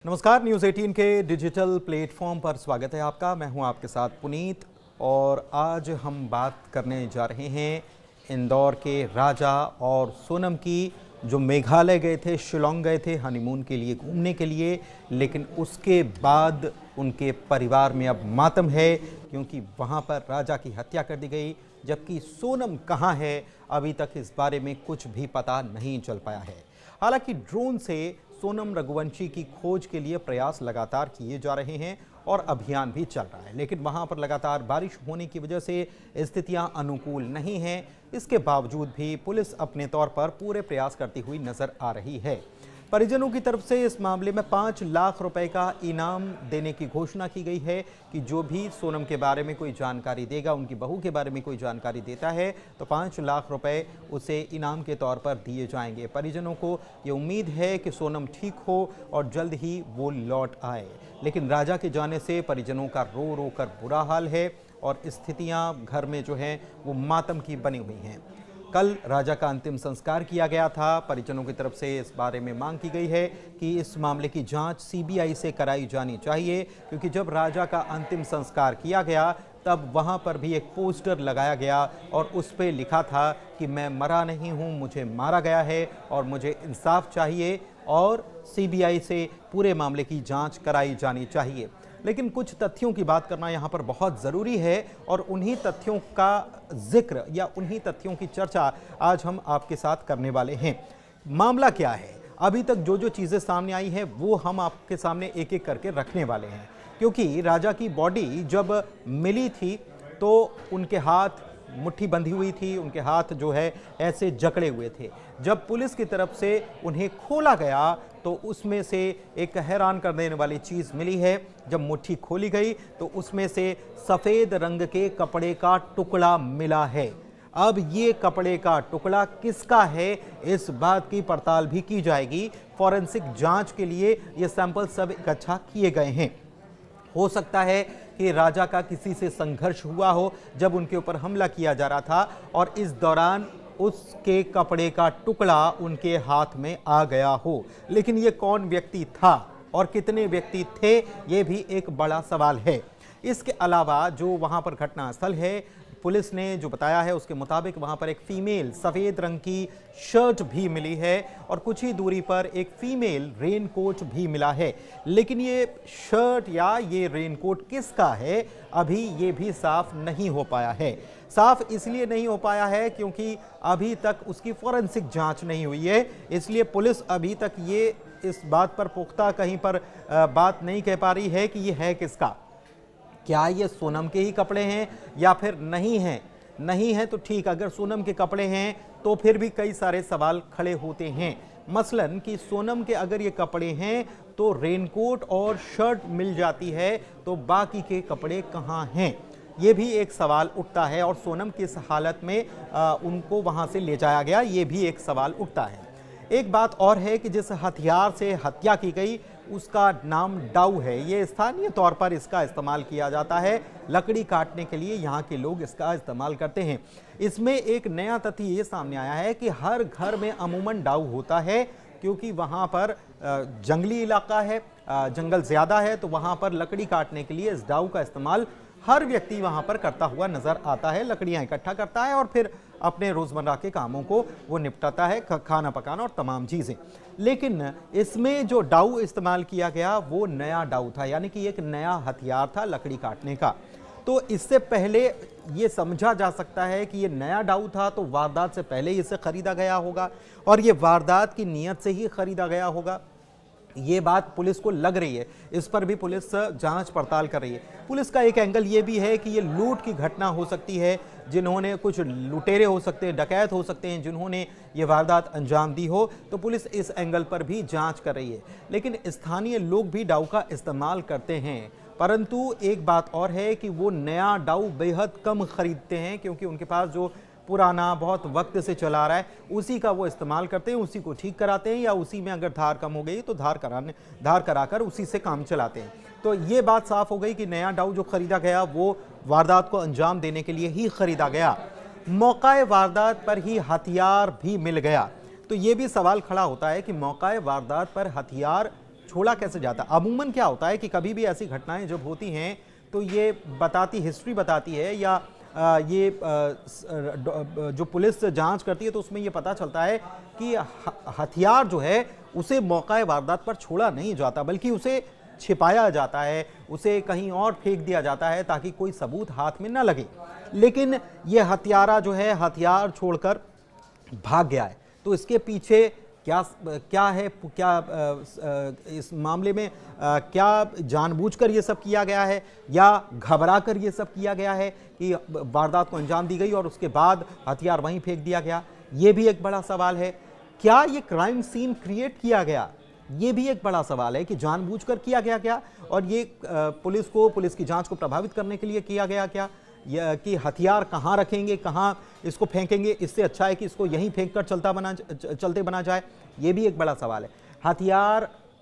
नमस्कार, न्यूज़ 18 के digital platform पर स्वागत है आपका। मैं हूं आपके साथ पुनीत और आज हम बात करने जा रहे हैं इंदौर के राजा और सोनम की, जो मेघालय गए थे, शिलोंग गए थे हनीमून के लिए, घूमने के लिए, लेकिन उसके बाद उनके परिवार में अब मातम है क्योंकि वहां पर राजा की हत्या कर दी गई। जबकि सोनम कहां है, अभी तक इस बारे में कुछ भी पता नहीं चल पाया है। हालांकि ड्रोन से सोनम रघुवंशी की खोज के लिए प्रयास लगातार किए जा रहे हैं और अभियान भी चल रहा है, लेकिन वहां पर लगातार बारिश होने की वजह से स्थितियां अनुकूल नहीं हैं। इसके बावजूद भी पुलिस अपने तौर पर पूरे प्रयास करती हुई नजर आ रही है। परिजनों की तरफ से इस मामले में 5 लाख रुपए का इनाम देने की घोषणा की गई है कि जो भी सोनम के बारे में कोई जानकारी देगा, उनकी बहू के बारे में कोई जानकारी देता है तो 5 लाख रुपए उसे इनाम के तौर पर दिए जाएंगे। परिजनों को ये उम्मीद है कि सोनम ठीक हो और जल्द ही वो लौट आए, लेकिन राजा के जाने से परिजनों का रो रो कर बुरा हाल है और स्थितियां घर में जो हैं वो मातम की बनी हुई हैं। कल राजा का अंतिम संस्कार किया गया था। परिजनों की तरफ से इस बारे में मांग की गई है कि इस मामले की जांच सीबीआई से कराई जानी चाहिए, क्योंकि जब राजा का अंतिम संस्कार किया गया तब वहां पर भी एक पोस्टर लगाया गया और उस पर लिखा था कि मैं मरा नहीं हूं, मुझे मारा गया है और मुझे इंसाफ चाहिए और सीबीआई से पूरे मामले की जाँच कराई जानी चाहिए। लेकिन कुछ तथ्यों की बात करना यहाँ पर बहुत ज़रूरी है और उन्हीं तथ्यों का जिक्र या उन्हीं तथ्यों की चर्चा आज हम आपके साथ करने वाले हैं। मामला क्या है, अभी तक जो जो चीज़ें सामने आई हैं वो हम आपके सामने एक एक करके रखने वाले हैं, क्योंकि राजा की बॉडी जब मिली थी तो उनके हाथ मुट्ठी बंधी हुई थी, उनके हाथ जो है ऐसे जकड़े हुए थे। जब पुलिस की तरफ से उन्हें खोला गया तो उसमें से एक हैरान कर देने वाली चीज़ मिली है। जब मुट्ठी खोली गई तो उसमें से सफ़ेद रंग के कपड़े का टुकड़ा मिला है। अब ये कपड़े का टुकड़ा किसका है, इस बात की पड़ताल भी की जाएगी। फॉरेंसिक जांच के लिए ये सैंपल सब इकट्ठा किए गए हैं। हो सकता है कि राजा का किसी से संघर्ष हुआ हो जब उनके ऊपर हमला किया जा रहा था और इस दौरान उसके कपड़े का टुकड़ा उनके हाथ में आ गया हो। लेकिन ये कौन व्यक्ति था और कितने व्यक्ति थे, ये भी एक बड़ा सवाल है। इसके अलावा जो वहां पर घटनास्थल है, पुलिस ने जो बताया है उसके मुताबिक वहां पर एक फीमेल सफ़ेद रंग की शर्ट भी मिली है और कुछ ही दूरी पर एक फीमेल रेनकोट भी मिला है। लेकिन ये शर्ट या ये रेनकोट किसका है, अभी ये भी साफ नहीं हो पाया है। साफ इसलिए नहीं हो पाया है क्योंकि अभी तक उसकी फॉरेंसिक जांच नहीं हुई है, इसलिए पुलिस अभी तक ये इस बात पर पुख्ता कहीं पर बात नहीं कह पा रही है कि ये है किसका। क्या ये सोनम के ही कपड़े हैं या फिर नहीं हैं? नहीं है तो ठीक, अगर सोनम के कपड़े हैं तो फिर भी कई सारे सवाल खड़े होते हैं। मसलन कि सोनम के अगर ये कपड़े हैं तो रेनकोट और शर्ट मिल जाती है, तो बाकी के कपड़े कहाँ हैं, ये भी एक सवाल उठता है। और सोनम किस हालत में उनको वहाँ से ले जाया गया, ये भी एक सवाल उठता है। एक बात और है कि जिस हथियार से हत्या की गई उसका नाम डाऊ है। ये स्थानीय तौर पर इसका इस्तेमाल किया जाता है, लकड़ी काटने के लिए यहाँ के लोग इसका इस्तेमाल करते हैं। इसमें एक नया तथ्य ये सामने आया है कि हर घर में अमूमन डाऊ होता है, क्योंकि वहाँ पर जंगली इलाका है, जंगल ज़्यादा है, तो वहाँ पर लकड़ी काटने के लिए इस डाऊ का इस्तेमाल हर व्यक्ति वहाँ पर करता हुआ नज़र आता है। लकड़ियाँ इकट्ठा करता है और फिर अपने रोज़मर्रा के कामों को वो निपटाता है, खाना पकाना और तमाम चीज़ें। लेकिन इसमें जो डाऊ इस्तेमाल किया गया वो नया डाऊ था, यानी कि एक नया हथियार था लकड़ी काटने का। तो इससे पहले ये समझा जा सकता है कि ये नया डाऊ था तो वारदात से पहले इसे ख़रीदा गया होगा और ये वारदात की नीयत से ही ख़रीदा गया होगा। ये बात पुलिस को लग रही है, इस पर भी पुलिस जांच पड़ताल कर रही है। पुलिस का एक एंगल ये भी है कि ये लूट की घटना हो सकती है, जिन्होंने कुछ लुटेरे हो सकते हैं, डकैत हो सकते हैं जिन्होंने ये वारदात अंजाम दी हो, तो पुलिस इस एंगल पर भी जांच कर रही है। लेकिन स्थानीय लोग भी डाऊ का इस्तेमाल करते हैं, परंतु एक बात और है कि वो नया डाऊ बेहद कम खरीदते हैं, क्योंकि उनके पास जो पुराना बहुत वक्त से चला रहा है उसी का वो इस्तेमाल करते हैं, उसी को ठीक कराते हैं, या उसी में अगर धार कम हो गई तो धार कराकर उसी से काम चलाते हैं। तो ये बात साफ हो गई कि नया डाऊ जो खरीदा गया वो वारदात को अंजाम देने के लिए ही खरीदा गया। मौकाए वारदात पर ही हथियार भी मिल गया, तो ये भी सवाल खड़ा होता है कि मौकाए वारदात पर हथियार छोड़ा कैसे जाता। अमूमन क्या होता है कि कभी भी ऐसी घटनाएं जब होती हैं तो ये हिस्ट्री बताती है या जो पुलिस जांच करती है तो उसमें ये पता चलता है कि हथियार जो है उसे मौका वारदात पर छोड़ा नहीं जाता, बल्कि उसे छिपाया जाता है, उसे कहीं और फेंक दिया जाता है ताकि कोई सबूत हाथ में न लगे। लेकिन ये हत्यारा जो है हथियार छोड़कर भाग गया है। तो इसके पीछे क्या है, इस मामले में क्या जानबूझकर ये सब किया गया है या घबराकर ये सब किया गया है कि वारदात को अंजाम दी गई और उसके बाद हथियार वहीं फेंक दिया गया? ये भी एक बड़ा सवाल है। क्या ये क्राइम सीन क्रिएट किया गया? ये भी एक बड़ा सवाल है कि जानबूझकर किया गया क्या, और ये पुलिस की जांच को प्रभावित करने के लिए किया गया क्या, कि हथियार कहाँ रखेंगे, कहाँ इसको फेंकेंगे, इससे अच्छा है कि इसको यहीं फेंक कर चलते बना जाए। ये भी एक बड़ा सवाल है।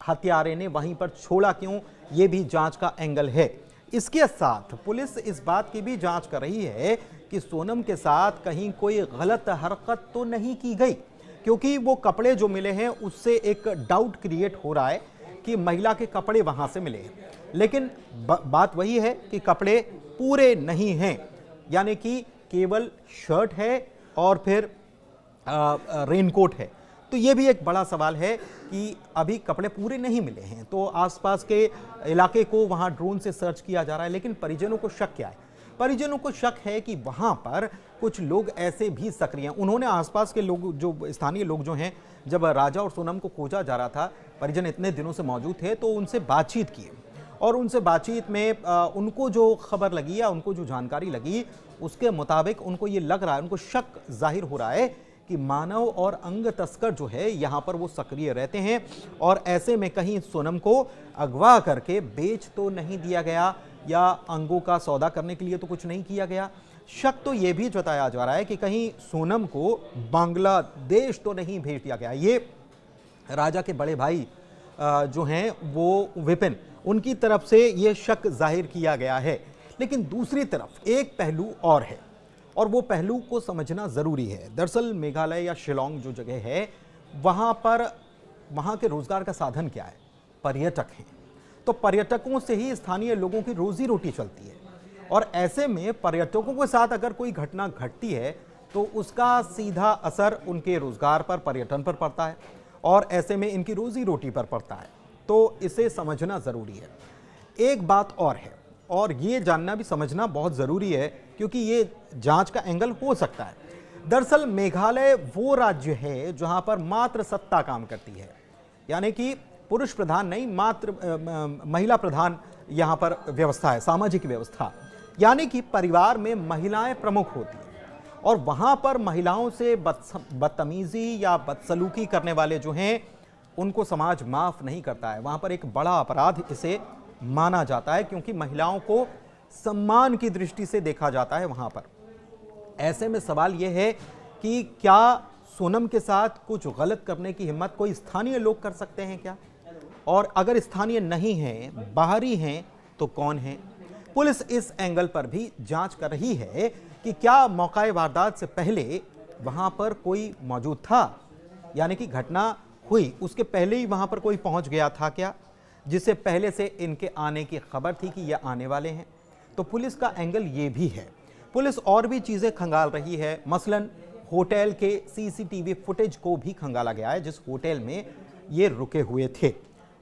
हत्यारे ने वहीं पर छोड़ा क्यों, ये भी जांच का एंगल है। इसके साथ पुलिस इस बात की भी जांच कर रही है कि सोनम के साथ कहीं कोई गलत हरकत तो नहीं की गई, क्योंकि वो कपड़े जो मिले हैं उससे एक डाउट क्रिएट हो रहा है कि महिला के कपड़े वहां से मिले हैं। लेकिन बात वही है कि कपड़े पूरे नहीं हैं, यानी कि केवल शर्ट है और फिर रेनकोट है। तो ये भी एक बड़ा सवाल है कि अभी कपड़े पूरे नहीं मिले हैं। तो आसपास के इलाके को वहां ड्रोन से सर्च किया जा रहा है, लेकिन परिजनों को शक क्या है? परिजनों को शक है कि वहां पर कुछ लोग ऐसे भी सक्रिय हैं। उन्होंने आसपास के लोग, जो स्थानीय लोग जो हैं, जब राजा और सोनम को खोजा जा रहा था, परिजन इतने दिनों से मौजूद थे, तो उनसे बातचीत की और उनसे बातचीत में उनको जो खबर लगी या उनको जो जानकारी लगी उसके मुताबिक उनको ये लग रहा है, उनको शक जाहिर हो रहा है कि मानव और अंग तस्कर जो है यहाँ पर वो सक्रिय रहते हैं और ऐसे में कहीं सोनम को अगवा करके बेच तो नहीं दिया गया या अंगों का सौदा करने के लिए तो कुछ नहीं किया गया। शक तो ये भी जताया जा रहा है कि कहीं सोनम को बांग्लादेश तो नहीं भेज दिया गया। ये राजा के बड़े भाई जो हैं वो विपिन, उनकी तरफ से ये शक जाहिर किया गया है। लेकिन दूसरी तरफ एक पहलू और है और वो पहलू को समझना जरूरी है। दरअसल मेघालय या शिलोंग जो जगह है वहां के रोजगार का साधन क्या है? पर्यटक हैं। तो पर्यटकों से ही स्थानीय लोगों की रोजी रोटी चलती है और ऐसे में पर्यटकों के साथ अगर कोई घटना घटती है तो उसका सीधा असर उनके रोजगार पर, पर्यटन पर पड़ता है और ऐसे में इनकी रोजी रोटी पर पड़ता है। तो इसे समझना जरूरी है। एक बात और है, और ये जानना भी समझना बहुत जरूरी है क्योंकि ये जांच का एंगल हो सकता है। दरअसल मेघालय वो राज्य है जहां पर मात्र सत्ता काम करती है, यानी कि पुरुष प्रधान नहीं, मात्र महिला प्रधान यहां पर व्यवस्था है, सामाजिक व्यवस्था, यानी कि परिवार में महिलाएं प्रमुख होती हैं और वहां पर महिलाओं से बदतमीजी या बदसलूकी करने वाले जो हैं उनको समाज माफ नहीं करता है। वहां पर एक बड़ा अपराध इसे माना जाता है क्योंकि महिलाओं को सम्मान की दृष्टि से देखा जाता है वहां पर। ऐसे में सवाल यह है कि क्या सोनम के साथ कुछ गलत करने की हिम्मत कोई स्थानीय लोग कर सकते हैं क्या? और अगर स्थानीय नहीं हैं, बाहरी हैं, तो कौन है? पुलिस इस एंगल पर भी जांच कर रही है कि क्या मौका वारदात से पहले वहां पर कोई मौजूद था, यानी कि घटना हुई उसके पहले ही वहां पर कोई पहुंच गया था क्या, जिसे पहले से इनके आने की खबर थी कि ये आने वाले हैं। तो पुलिस का एंगल ये भी है। पुलिस और भी चीजें खंगाल रही है, मसलन होटल के सीसीटीवी फुटेज को भी खंगाला गया है। जिस होटल में ये रुके हुए थे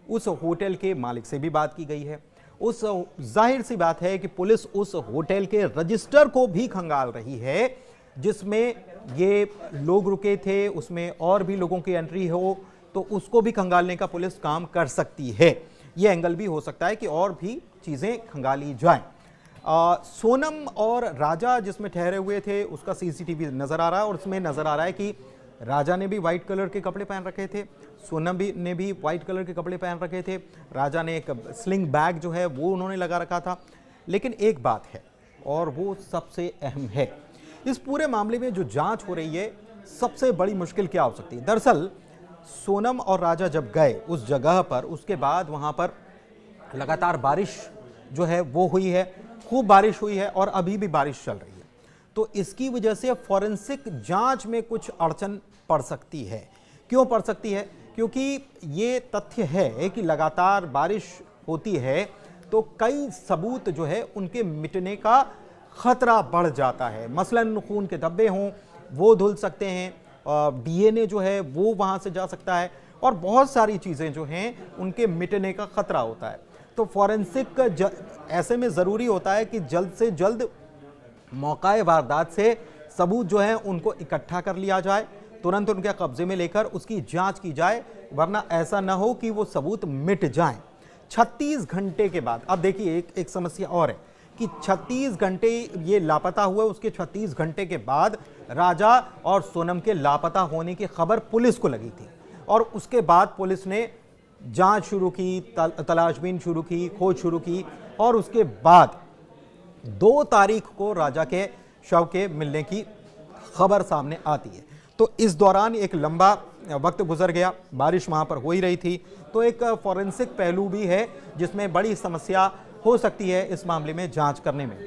उस होटल के मालिक से भी बात की गई है। उस जाहिर सी बात है कि पुलिस उस होटल के रजिस्टर को भी खंगाल रही है जिसमें ये लोग रुके थे, उसमें और भी लोगों की एंट्री हो तो उसको भी खंगालने का पुलिस काम कर सकती है। ये एंगल भी हो सकता है कि और भी चीजें खंगाली जाएं। सोनम और राजा जिसमें ठहरे हुए थे उसका सीसीटीवी नजर आ रहा है और उसमें नजर आ रहा है कि राजा ने भी व्हाइट कलर के कपड़े पहन रखे थे, सोनम ने भी व्हाइट कलर के कपड़े पहन रखे थे। राजा ने एक स्लिंग बैग जो है वो उन्होंने लगा रखा था। लेकिन एक बात है और वो सबसे अहम है, इस पूरे मामले में जो जांच हो रही है सबसे बड़ी मुश्किल क्या हो सकती है? दरअसल सोनम और राजा जब गए उस जगह पर, उसके बाद वहां पर लगातार बारिश जो है वो हुई है, खूब बारिश हुई है और अभी भी बारिश चल रही है। तो इसकी वजह से फॉरेंसिक जांच में कुछ अड़चन पड़ सकती है। क्यों पड़ सकती है? क्योंकि ये तथ्य है कि लगातार बारिश होती है तो कई सबूत जो है उनके मिटने का खतरा बढ़ जाता है। मसलन खून के धब्बे हों वो धुल सकते हैं, डीएनए जो है वो वहां से जा सकता है और बहुत सारी चीज़ें जो हैं उनके मिटने का खतरा होता है। तो फॉरेंसिक ऐसे में ज़रूरी होता है कि जल्द से जल्द मौका वारदात से सबूत जो है उनको इकट्ठा कर लिया जाए, तुरंत उनके कब्जे में लेकर उसकी जांच की जाए, वरना ऐसा ना हो कि वो सबूत मिट जाएं। 36 घंटे के बाद, अब देखिए एक समस्या और है कि 36 घंटे ये लापता हुए, उसके 36 घंटे के बाद राजा और सोनम के लापता होने की खबर पुलिस को लगी थी और उसके बाद पुलिस ने जांच शुरू की, तलाशबीन शुरू की, खोज शुरू की और उसके बाद 2 तारीख को राजा के शव के मिलने की खबर सामने आती है। तो इस दौरान एक लंबा वक्त गुजर गया, बारिश वहां पर हो ही रही थी, तो एक फॉरेंसिक पहलू भी है जिसमें बड़ी समस्या हो सकती है इस मामले में जांच करने में।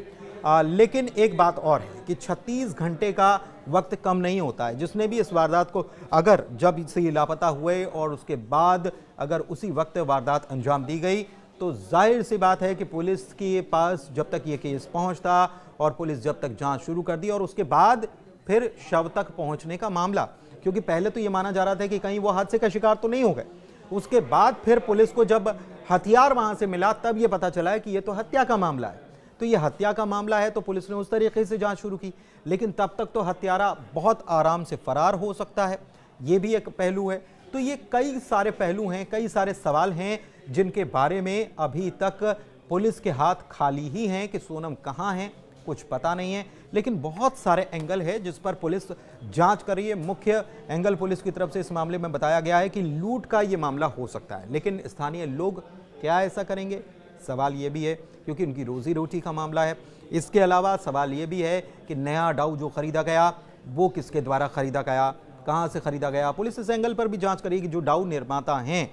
लेकिन एक बात और है कि 36 घंटे का वक्त कम नहीं होता है। जिसने भी इस वारदात को, अगर जब से लापता हुए और उसके बाद अगर उसी वक्त वारदात अंजाम दी गई तो जाहिर सी बात है कि पुलिस के पास जब तक ये केस पहुंचता और पुलिस जब तक जांच शुरू कर दी और उसके बाद फिर शव तक पहुंचने का मामला, क्योंकि पहले तो ये माना जा रहा था कि कहीं वो हादसे का शिकार तो नहीं हो गए, उसके बाद फिर पुलिस को जब हथियार वहां से मिला तब ये पता चला है कि ये तो हत्या का मामला है। तो ये हत्या का मामला है तो पुलिस ने उस तरीके से जांच शुरू की, लेकिन तब तक तो हत्यारा बहुत आराम से फरार हो सकता है, ये भी एक पहलू है। तो ये कई सारे पहलू हैं, कई सारे सवाल हैं जिनके बारे में अभी तक पुलिस के हाथ खाली ही हैं कि सोनम कहाँ हैं, कुछ पता नहीं है। लेकिन बहुत सारे एंगल है जिस पर पुलिस जांच कर रही है। मुख्य एंगल पुलिस की तरफ से इस मामले में बताया गया है कि लूट का ये मामला हो सकता है, लेकिन स्थानीय लोग क्या ऐसा करेंगे, सवाल ये भी है, क्योंकि उनकी रोजी रोटी का मामला है। इसके अलावा सवाल ये भी है कि नया डाउ जो खरीदा गया वो किसके द्वारा खरीदा गया, कहाँ से खरीदा गया। पुलिस इस एंगल पर भी जांच करेगी, जो डाउ निर्माता हैं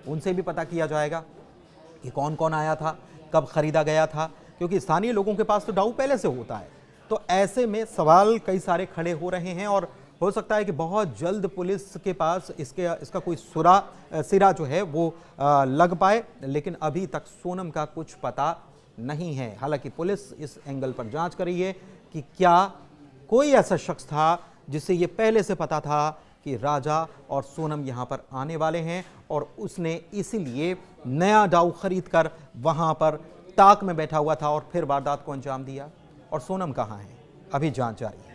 उनसे भी पता किया जाएगा कि कौन कौन आया था, कब खरीदा गया था, क्योंकि स्थानीय लोगों के पास तो डाउ पहले से होता है। तो ऐसे में सवाल कई सारे खड़े हो रहे हैं और हो सकता है कि बहुत जल्द पुलिस के पास इसका कोई सिरा जो है वो लग पाए, लेकिन अभी तक सोनम का कुछ पता नहीं है। हालांकि पुलिस इस एंगल पर जांच कर रही है कि क्या कोई ऐसा शख्स था जिसे ये पहले से पता था कि राजा और सोनम यहाँ पर आने वाले हैं और उसने इसीलिए नया डाउ खरीद कर वहाँ पर ताक में बैठा हुआ था और फिर वारदात को अंजाम दिया। और सोनम कहाँ है, अभी जांच जारी है।